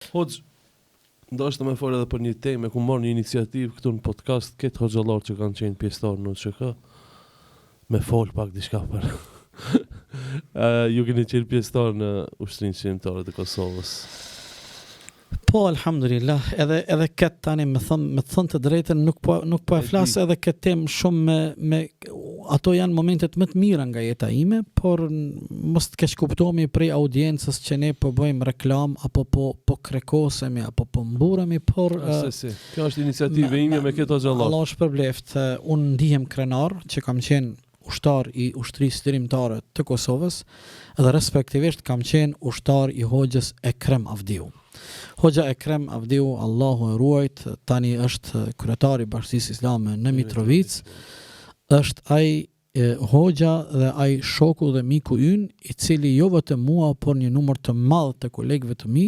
Hoxh, ndoshta më fol edhe për një temë ku morë një iniciativë këtu në podcast këtë hoxhallar që kanë qenë pjesëtar në ÇK. Me fol pak diçka për. Ju keni qenë pjesëtar në Ushtrinë Shqiptare të Kosovës. Po, alhamdulillah, edhe këtë tani me thon të drejtën nuk po e flas edhe këtë temë shumë me ato janë momentet më të mira nga jeta ime, por mos të keq kuptohemi prej audiencës që ne po bëjmë reklam apo po krekosemi apo po mburremi, por kjo është iniciativë ime me këtë xhallar. Allah shpërbleft, unë ndihem krenar që kam qenë ushtar i Ushtrisë Lirimtare të Kosovës dhe respektivisht kam qenë ushtar i Hoxhës Ekrem Avdiu. Hoxha Ekrem Avdiu, Allahu e ruajt, tani është kryetari i Bashkisë Islame në Mitrovic, është ai hoxha dhe ai shoku dhe miku ynë, i cili jo vetëm mua, por një numër të madh të kolegëve të mi,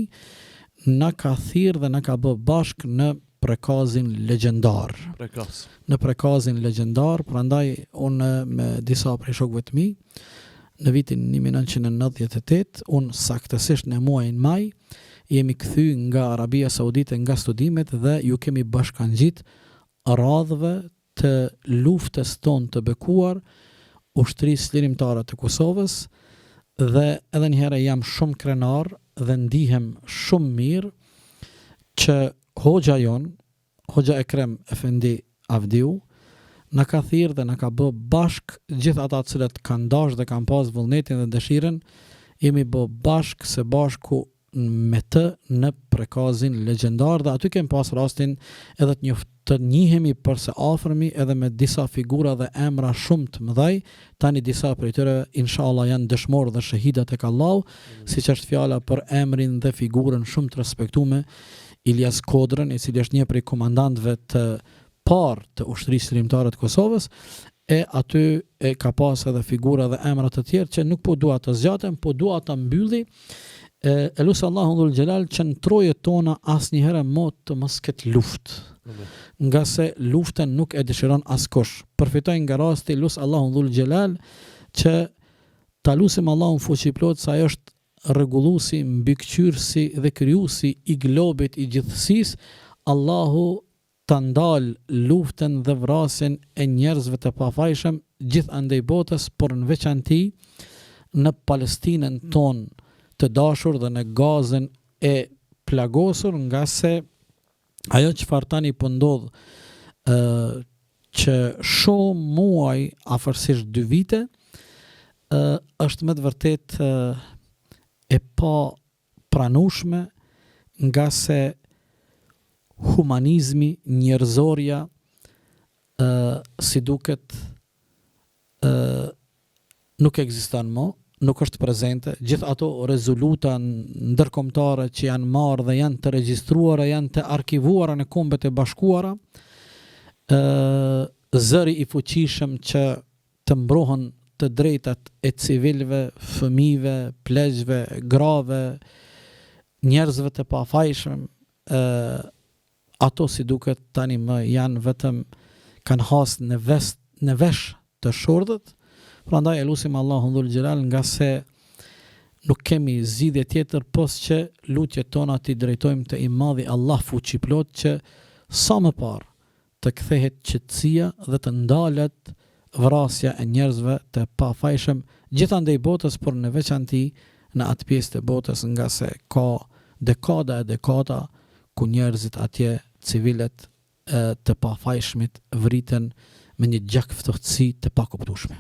na ka thirrë dhe na ka bë bashk në prekazin legjendar. Në prekazin legjendar, prandaj unë me disa prej shokëve të mi, në vitin 1998, unë saktësisht në muajin maj, jemi kthy nga Arabia Saudite nga studimet dhe ju kemi bashkangjit radhëve të luftës tonë të bekuar Ushtrisë Lirimtare të Kosovës dhe edhe një herë jam shumë krenar dhe ndihem shumë mirë që hoxha jon, Hoxha Ekrem Efendi Avdiu, na ka thirrë dhe na ka bë bashk gjithë ata të cilët kanë dashur dhe kanë pas vullnetin dhe dëshirën, jemi bë bashk së bashku me të në prekazin legjendar dhe aty kem pas rastin edhe të njihemi përse afërmi edhe me disa figura dhe emra shumë të mëdhej. Tani disa prej tyre inshallah janë dëshmorë dhe shahida tek Allahu, siç është fjala për emrin dhe figurën shumë të respektuar Ilyas Kodrën, i cili është një prej komandantëve të parë të Ushtrisë Lirimtare të Kosovës, e aty e ka pas edhe figura dhe emra të tjerë që nuk po dua të zgjatem, po dua ta mbylli. Elusë Allahu dhul Gjelal që në trojet tona asnjëherë të mos ketë luftë. Nga se luftën nuk e dëshiron askush. Përfitoj nga rasti, elusë Allahu dhul Gjelal që ta lusim Allahun fuqiplot sa ai është rregulluesi, mbikëqyrësi dhe krijuesi i globit i gjithësisë. Allahu ta ndal luftën dhe vrasjen e njerëzve të pafajshëm gjithandej botës, por në veçanti në Palestinën tonë të dashur dhe në Gazën e plagosur, nga se ajo çfarë tani po ndodh që shumë muaj, afërsisht 2 vite, është me të vërtet e pa pranueshme, nga se humanizmi, njerëzorja, si duket nuk ekziston më, nuk është prezente. Gjithë ato rezoluta ndërkombëtare që janë marrë dhe janë të regjistruara, janë të arkivuara në Kombet e Bashkuara, zëri i fuqishëm që të mbrohen të drejtat e civilëve, fëmijëve, pleqve, grave, njerëzve të pafajshëm, ato si duket tani më janë vetëm kanë hasë në vesh të shordhët. Prandaj elusim Allahun dhul Gjelal, nga se nuk kemi zgjidhje tjetër pos që lutjet tona t'i drejtojmë te i madhi Allah fuqiplot, që sa më parë të kthehet qetësia dhe të ndalet vrasja e njerëzve të pafajshëm gjithandej botës, por në veçanti në atë pjesë të botës, nga se ka dekada e dekada ku njerëzit atje, civilet të pafajshmit, vriten me një gjakftësi të pakuptueshme.